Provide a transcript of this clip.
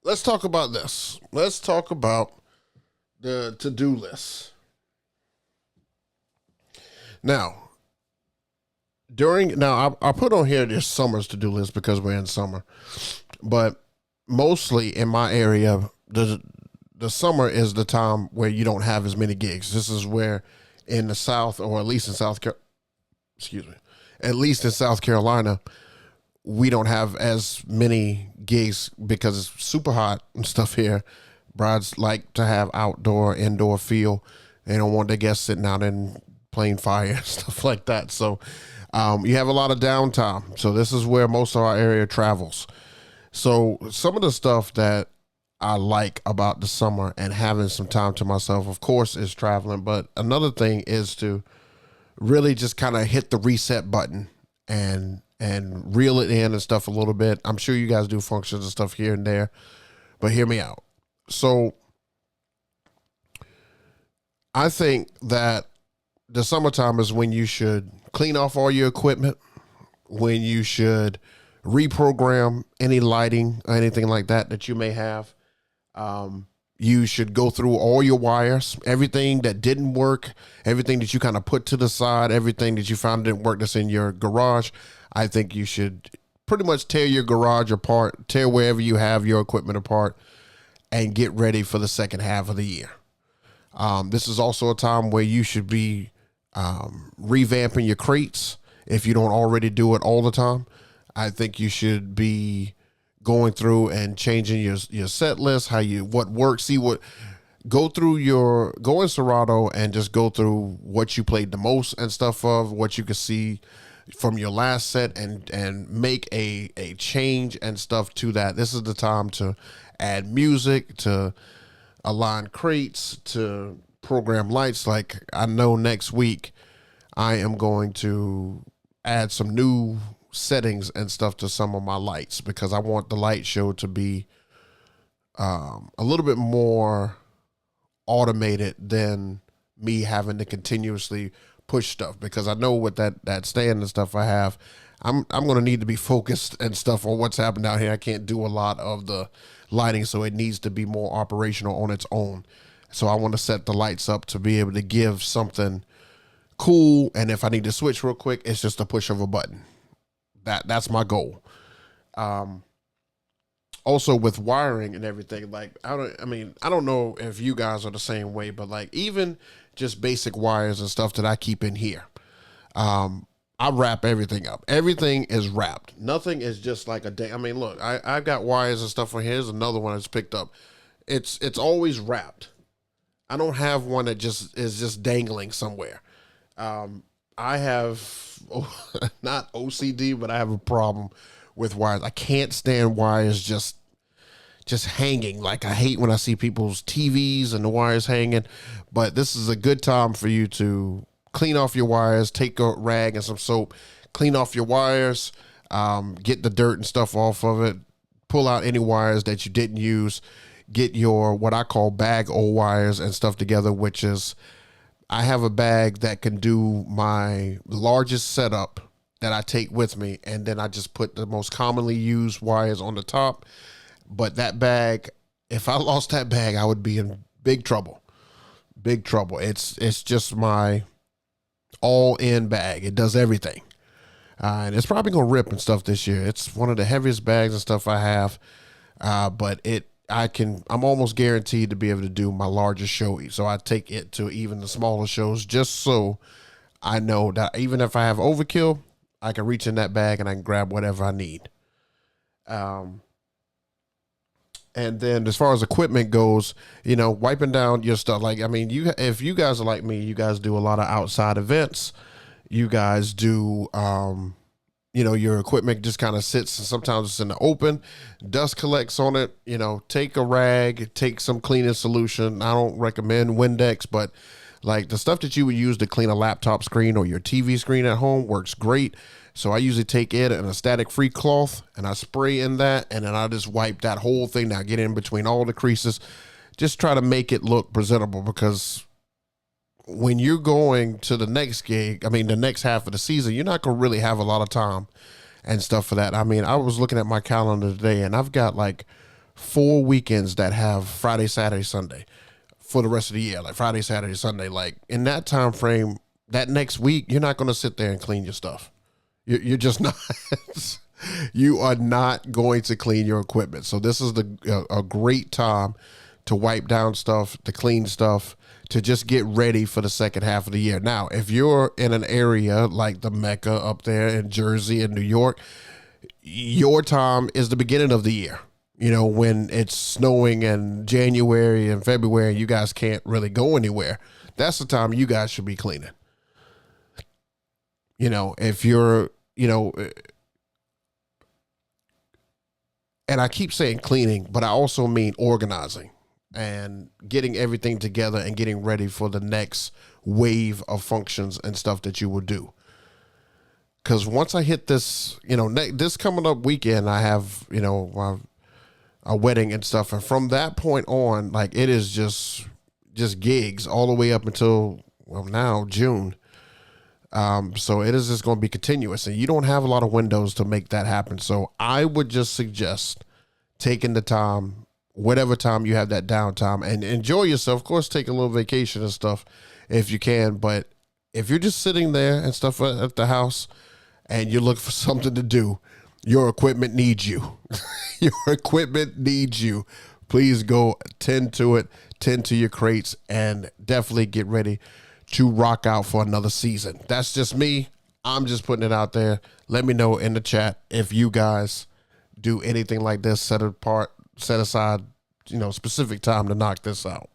let's talk about this. Let's talk about the to-do list. Now, I put on here this summer's to-do list because we're in summer, but mostly in my area, the summer is the time where you don't have as many gigs. This is where in the South, or at least in excuse me, at least in South Carolina, we don't have as many gigs because it's super hot and stuff here. Brides like to have outdoor, indoor feel. They don't want their guests sitting out in plain fire and stuff like that. So you have a lot of downtime. So this is where most of our area travels. So some of the stuff that I like about the summer and having some time to myself, of course, is traveling. But another thing is to really just kind of hit the reset button and reel it in and stuff a little bit. I'm sure you guys do functions and stuff here and there, but hear me out. So I think that the summertime is when you should clean off all your equipment, when you should reprogram any lighting or anything like that you may have. You should go through all your wires, everything that didn't work, everything that you kind of put to the side, everything that you found didn't work that's in your garage. I think you should pretty much tear your garage apart, tear wherever you have your equipment apart, and get ready for the second half of the year. This is also a time where you should be revamping your crates if you don't already do it all the time. I think you should be going through and changing your set list, what works, go in Serato and just go through what you played the most and stuff of what you can see from your last set and make a change and stuff to that. This is the time to add music, to align crates, to program lights. Like I know next week I am going to add some new settings and stuff to some of my lights because I want the light show to be a little bit more automated than me having to continuously push stuff, because I know with that stand and stuff I have, I'm going to need to be focused and stuff on what's happening out here. I can't do a lot of the lighting, so it needs to be more operational on its own. So I want to set the lights up to be able to give something cool, and if I need to switch real quick, it's just a push of a button. That's my goal. Also with wiring and everything, like I don't know if you guys are the same way, but like even just basic wires and stuff that I keep in here, I wrap everything up. Everything is wrapped. Nothing is just like look, I've got wires and stuff on here. Here's another one that's picked up. It's always wrapped. I don't have one that is just dangling somewhere. I have not OCD, but I have a problem with wires. I can't stand wires just hanging. Like I hate when I see people's TVs and the wires hanging, but this is a good time for you to clean off your wires, take a rag and some soap, clean off your wires, get the dirt and stuff off of it, pull out any wires that you didn't use, get your, what I call bag O wires and stuff together, which is, I have a bag that can do my largest setup that I take with me, and then I just put the most commonly used wires on the top. But that bag, if I lost that bag, I would be in big trouble. Big trouble. It's just my all-in bag. It does everything. And it's probably going to rip and stuff this year. It's one of the heaviest bags and stuff I have. But I'm almost guaranteed to be able to do my largest show. So I take it to even the smaller shows just so I know that even if I have overkill, I can reach in that bag and I can grab whatever I need. And then as far as equipment goes, wiping down your stuff. Like, if you guys are like me, you guys do a lot of outside events. You guys do, your equipment just kind of sits and sometimes it's in the open, dust collects on it, take a rag, take some cleaning solution. I don't recommend Windex, but like the stuff that you would use to clean a laptop screen or your TV screen at home works great. So I usually take it and a static-free cloth and I spray in that, and then I just wipe that whole thing down, get in between all the creases, just try to make it look presentable, because when you're going to the next gig, the next half of the season, you're not going to really have a lot of time and stuff for that. I was looking at my calendar today and I've got like 4 weekends that have Friday, Saturday, Sunday for the rest of the year, like Friday, Saturday, Sunday. Like in that time frame, that next week, you're not going to sit there and clean your stuff. You're just not. You are not going to clean your equipment. So this is a great time to wipe down stuff, to clean stuff, to just get ready for the second half of the year. Now, if you're in an area like the Mecca up there in Jersey and New York, your time is the beginning of the year. You know, when it's snowing in January and February, you guys can't really go anywhere. That's the time you guys should be cleaning. You know, if you're, you know, and I keep saying cleaning, but I also mean organizing and getting everything together and getting ready for the next wave of functions and stuff that you will do. Because once I hit this, you know, this coming up weekend, I have, you know, a wedding and stuff. And from that point on, like it is just gigs all the way up until, well, now June. So it is just going to be continuous, and you don't have a lot of windows to make that happen. So I would just suggest taking the time, whatever time you have that downtime, and enjoy yourself. Of course, take a little vacation and stuff if you can. But if you're just sitting there and stuff at the house and you look for something to do, your equipment needs you. Your equipment needs you. Please go tend to it, tend to your crates, and definitely get ready to rock out for another season. That's just me. I'm just putting it out there. Let me know in the chat if you guys do anything like this. Set aside, you know, specific time to knock this out.